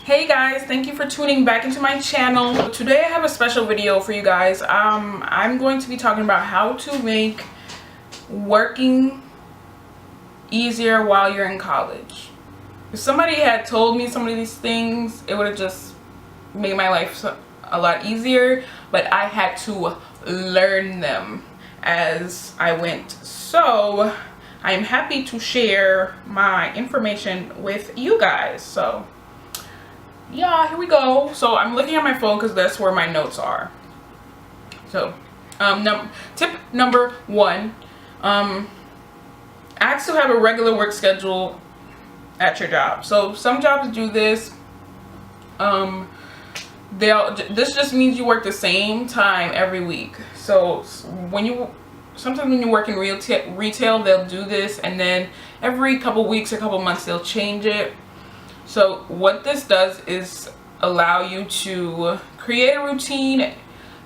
Hey guys, thank you for tuning back into my channel. Today I have a special video for you guys. I'm going to be talking about how to make working easier while you're in college. If somebody had told me some of these things, it would have just made my life a lot easier, but I had to learn them as I went. So I'm happy to share my information with you guys. So yeah, here we go. So I'm looking at my phone because that's where my notes are. So tip number one, ask to have a regular work schedule at your job. So some jobs do this. This just means you work the same time every week. So sometimes when you work in retail, they'll do this, and then every couple weeks or couple months they'll change it. So what this does is allow you to create a routine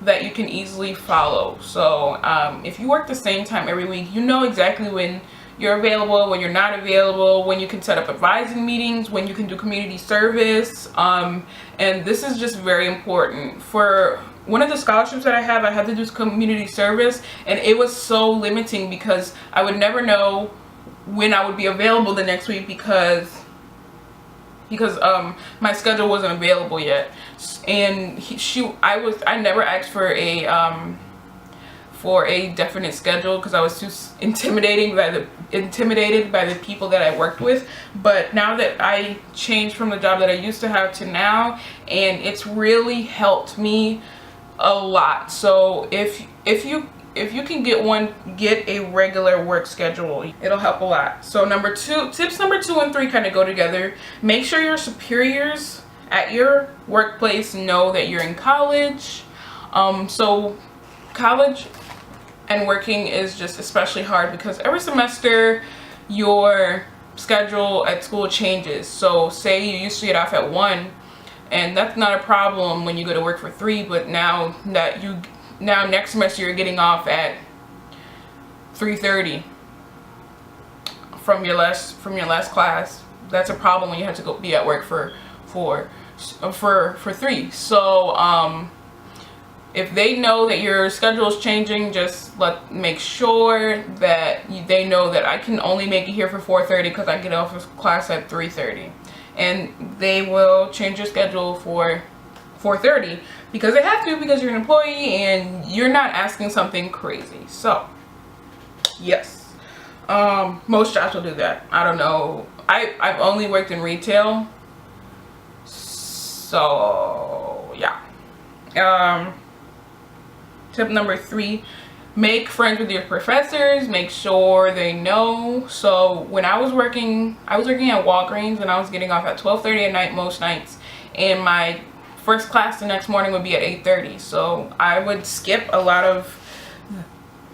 that you can easily follow. So if you work the same time every week, you know exactly when you're available, when you're not available, when you can set up advising meetings, when you can do community service. And this is just very important. For one of the scholarships that I had to do community service, and it was so limiting because I would never know when I would be available the next week because my schedule wasn't available yet. And I never asked for a definite schedule because I was too intimidated by the people that I worked with. But now that I changed from the job that I used to have to now, and it's really helped me a lot. So if you can get a regular work schedule, it'll help a lot. So tips number two and three kind of go together. Make sure your superiors at your workplace know that you're in college. So college and working is just especially hard because every semester your schedule at school changes. So say you used to get off at 1, and that's not a problem when you go to work for 3, but now next semester you're getting off at 3:30 from your last class. That's a problem when you have to go be at work for 3. So if they know that your schedule is changing, just make sure that they know that I can only make it here for 4:30 because I get off of class at 3:30, and they will change your schedule for 4:30 because they have to, because you're an employee and you're not asking something crazy. So yes, most jobs will do that. I don't know, I've only worked in retail, so yeah. Tip number 3, make friends with your professors. Make sure they know. So when I was working at Walgreens, and I was getting off at 12:30 at night most nights, and my first class the next morning would be at 8:30. So I would skip a lot of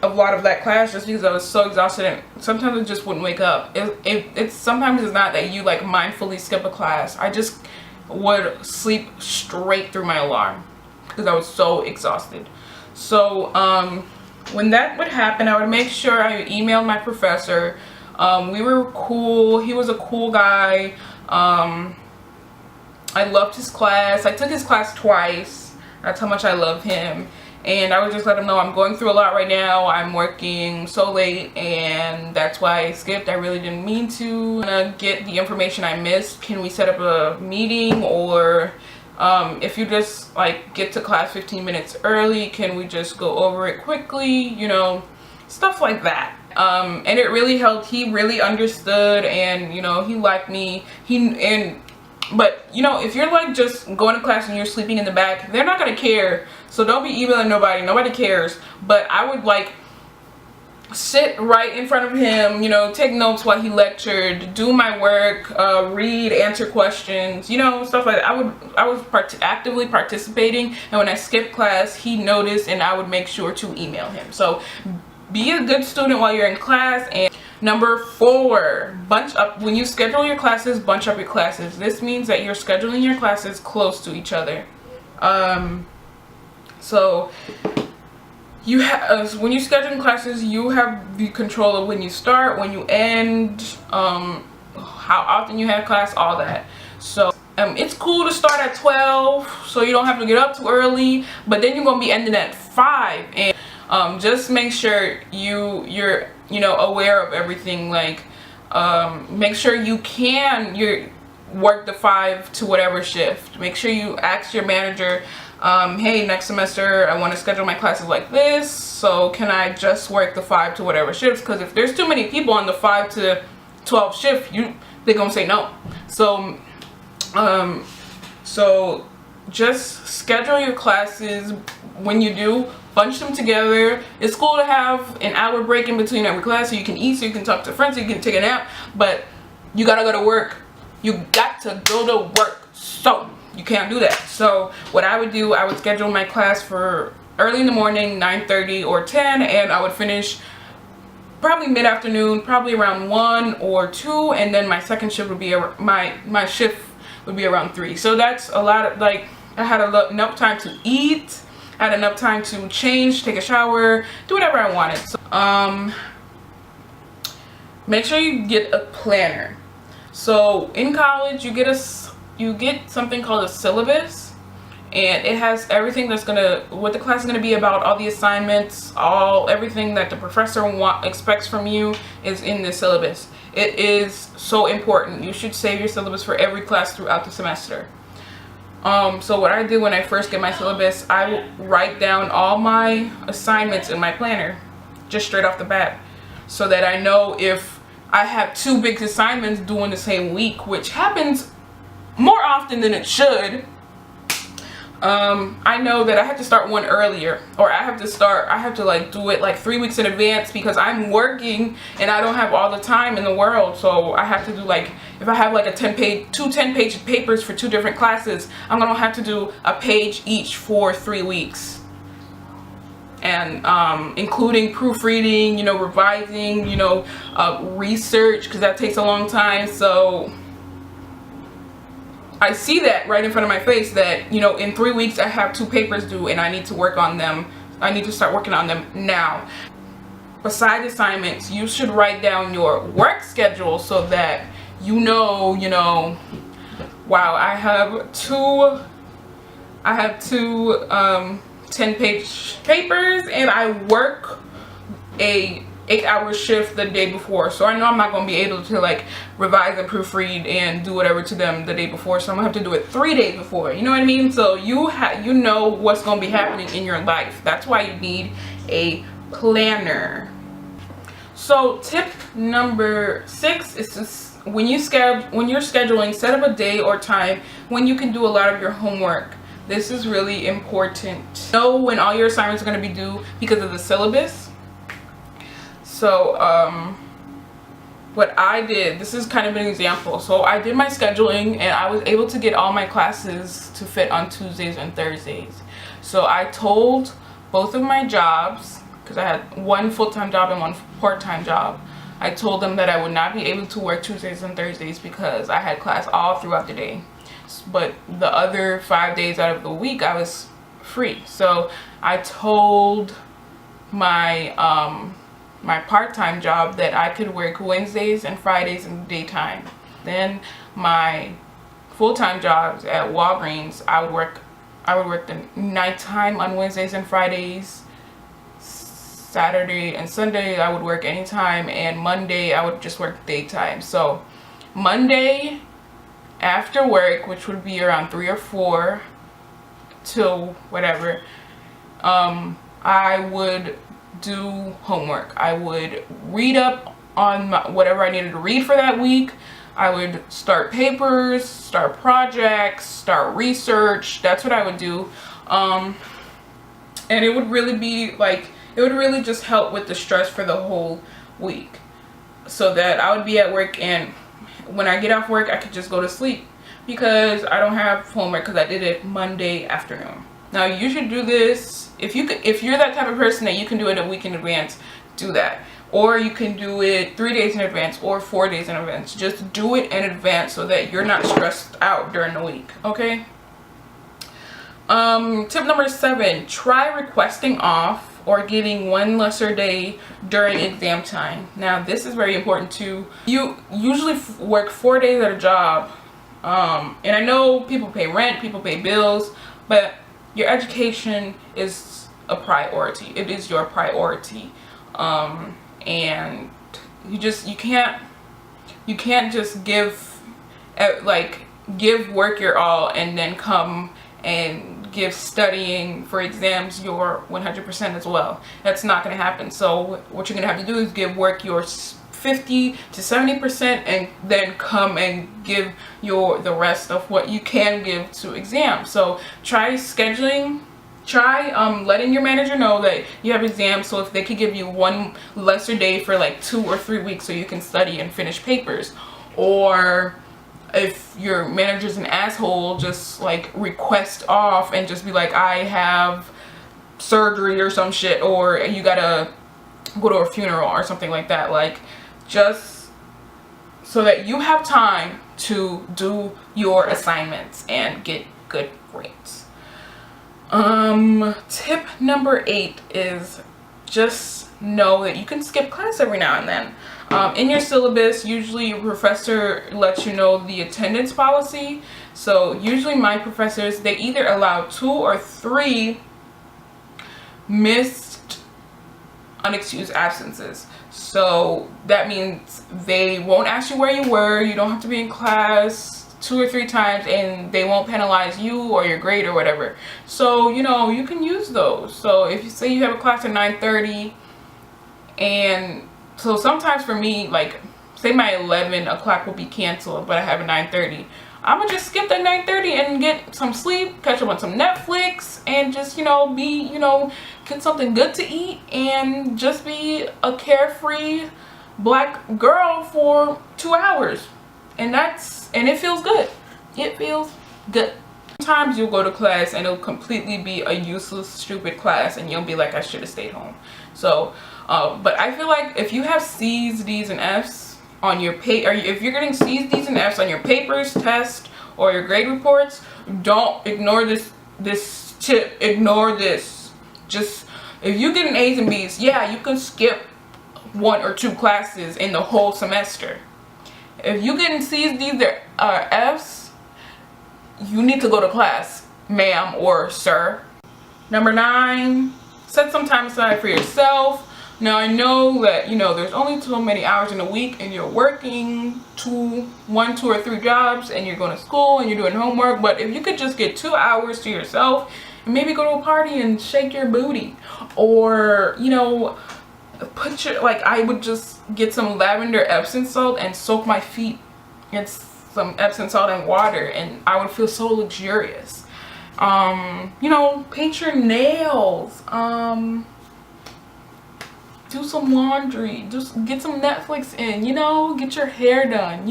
that class just because I was so exhausted, and sometimes I just wouldn't wake up. Sometimes it's not that you like mindfully skip a class. I just would sleep straight through my alarm because I was so exhausted. So when that would happen, I would make sure I emailed my professor. We were cool. He was a cool guy. I loved his class. I took his class twice. That's how much I love him. And I would just let him know I'm going through a lot right now. I'm working so late, and that's why I skipped. I really didn't mean to. I'm gonna get the information I missed. Can we set up a meeting? Or if you just like get to class 15 minutes early, can we just go over it quickly? You know, stuff like that. And it really helped. He really understood, and you know, he liked me. But you know, if you're like just going to class and you're sleeping in the back, they're not gonna care. So don't be emailing nobody cares. But I would like sit right in front of him, you know, take notes while he lectured, do my work, read, answer questions, you know, stuff like that. I was actively participating, and when I skipped class, he noticed, and I would make sure to email him. So be a good student while you're in class. And number 4, bunch up. When you schedule your classes, bunch up your classes. This means that you're scheduling your classes close to each other. So you have, when you're scheduling classes, you have the control of when you start, when you end, how often you have class, all that. So It's cool to start at 12 so you don't have to get up too early, but then you're gonna be ending at 5. And just make sure you're aware of everything. Like make sure you work the 5 to whatever shift. Make sure you ask your manager, hey, next semester I want to schedule my classes like this, so can I just work the 5 to whatever shifts? Because if there's too many people on the 5 to 12 shift, they're gonna say no. So just schedule your classes. When you do, bunch them together. It's cool to have an hour break in between every class so you can eat, so you can talk to friends, so you can take a nap, but you gotta go to work. You got to go to work, so you can't do that. So what I would do, I would schedule my class for early in the morning, 9:30 or 10, and I would finish probably mid-afternoon, probably around 1 or 2, and then my second shift would be my shift would be around 3. So that's a lot of, like, I had enough time to eat, I had enough time to change, take a shower, do whatever I wanted. So make sure you get a planner. So in college you get something called a syllabus, and it has everything what the class is gonna be about, all the assignments, everything that the professor expects from you is in the syllabus. It is so important. You should save your syllabus for every class throughout the semester. So what I do when I first get my syllabus, I will write down all my assignments in my planner, just straight off the bat, so that I know if I have 2 big assignments due in the same week, which happens more often than it should. I know that I have to start one earlier, or I have to like do it like 3 weeks in advance, because I'm working and I don't have all the time in the world. So I have to do, like, if I have like two 10-page papers for 2 different classes, I'm gonna have to do a page each for 3 weeks, and including proofreading, revising, research, because that takes a long time. So I see that right in front of my face, that in 3 weeks I have 2 papers due and I need to work on them. I need to start working on them now. Besides assignments, you should write down your work schedule so that wow, I have two 10-page papers, and I work a 8-hour shift the day before, so I know I'm not going to be able to like revise and proofread and do whatever to them the day before, so I'm going to have to do it 3 days before. You know what I mean? So you know what's going to be happening in your life. That's why you need a planner. So tip number 6 is to, when you're scheduling, set up a day or time when you can do a lot of your homework. This is really important. Know when all your assignments are going to be due because of the syllabus. So what I did, this is kind of an example. So I did my scheduling, and I was able to get all my classes to fit on Tuesdays and Thursdays. So I told both of my jobs, because I had one full-time job and one part-time job, I told them that I would not be able to work Tuesdays and Thursdays because I had class all throughout the day. But the other 5 days out of the week I was free. So I told my my part-time job that I could work Wednesdays and Fridays in the daytime. Then my full-time jobs at Walgreens, I would work the nighttime on Wednesdays and Fridays. Saturday and Sunday I would work anytime, and Monday I would just work daytime. So Monday after work, which would be around 3 or 4 till whatever, I would do homework. I would read up on whatever I needed to read for that week. I would start papers, start projects, start research. That's what I would do. And it would really be like, it would really just help with the stress for the whole week, so that I would be at work, and when I get off work I could just go to sleep because I don't have homework, because I did it Monday afternoon. Now you should do this if you're that type of person that you can do it a week in advance. Do that, or you can do it 3 days in advance or 4 days in advance. Just do it in advance so that you're not stressed out during the week. Okay. Tip number 7: try requesting off or getting one lesser day during exam time. Now this is very important too. You usually work 4 days at a job, And I know people pay rent, people pay bills, but your education is a priority. It is your priority. And you can't just give work your all and then come and give studying for exams your 100% as well. That's not going to happen. So what you're going to have to do is give work your 50 to 70% and then come and give the rest of what you can give to exams. So try scheduling. Try letting your manager know that you have exams, so if they could give you one lesser day for like 2 or 3 weeks so you can study and finish papers. Or if your manager's an asshole, just like request off and just be like, I have surgery or some shit, or you gotta go to a funeral or something like that. Like, just so that you have time to do your assignments and get good grades. Tip number 8 is just know that you can skip class every now and then. In your syllabus, usually your professor lets you know the attendance policy. So usually my professors, they either allow 2 or 3 missed unexcused absences. So that means they won't ask you where you were. You don't have to be in class 2 or 3 times, and they won't penalize you or your grade or whatever. So, you know, you can use those. So if you say you have a class at 9:30, and so sometimes for me, like, say my 11 o'clock will be canceled, but I have a 9:30. I'm gonna just skip that 9:30 and get some sleep, catch up on some Netflix, and just, get something good to eat, and just be a carefree black girl for 2 hours. And it feels good. It feels good. Sometimes you'll go to class and it'll completely be a useless, stupid class, and you'll be like, I should have stayed home. So, but I feel like if you have C's, D's, and F's on your or if you're getting C's, D's, and F's on your papers, tests, or your grade reports, don't ignore this tip. Ignore this. Just, if you get an A's and B's, yeah, you can skip 1 or 2 classes in the whole semester. If you getting C's, D's, or F's, you need to go to class, ma'am or sir. Number 9, set some time aside for yourself. Now, I know that, there's only so many hours in a week, and you're working 1, 2, or 3 jobs, and you're going to school, and you're doing homework. But if you could just get 2 hours to yourself, and maybe go to a party and shake your booty, or, I would just get some lavender Epsom salt and soak my feet in some Epsom salt and water, and I would feel so luxurious. Paint your nails, do some laundry, just get some Netflix in, get your hair done,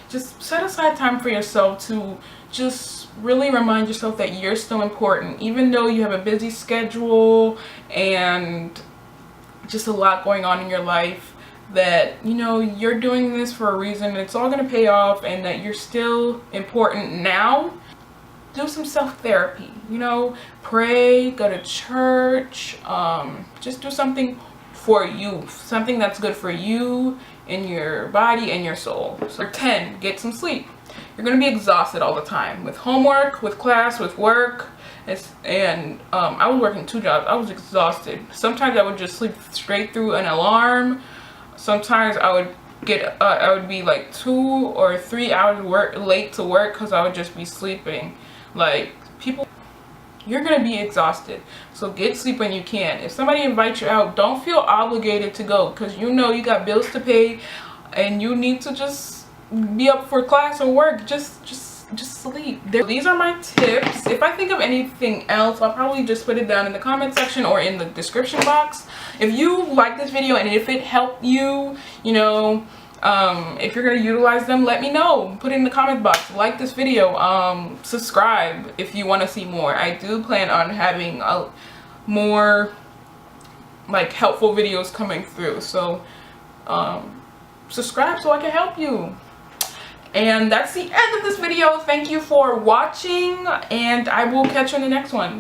just set aside time for yourself to just really remind yourself that you're still important, even though you have a busy schedule and just a lot going on in your life, that you're doing this for a reason, and it's all going to pay off, and that you're still important now. Do some self-therapy, pray, go to church, just do something for you, something that's good for you and your body and your soul. So 10, get some sleep. You're going to be exhausted all the time with homework, with class, with work. I was working 2 jobs. I was exhausted. Sometimes I would just sleep straight through an alarm. Sometimes I would be like 2 or 3 hours late to work because I would just be sleeping. Like, you're gonna be exhausted. So get sleep when you can. If somebody invites you out, don't feel obligated to go, because you got bills to pay, and you need to just be up for class or work. Just sleep. These are my tips. If I think of anything else, I'll probably just put it down in the comment section or in the description box. If you like this video and if it helped you, if you're gonna utilize them, let me know. Put it in the comment box. Like this video. Subscribe if you want to see more. I do plan on having more helpful videos coming through. So subscribe so I can help you. And that's the end of this video. Thank you for watching, and I will catch you in the next one.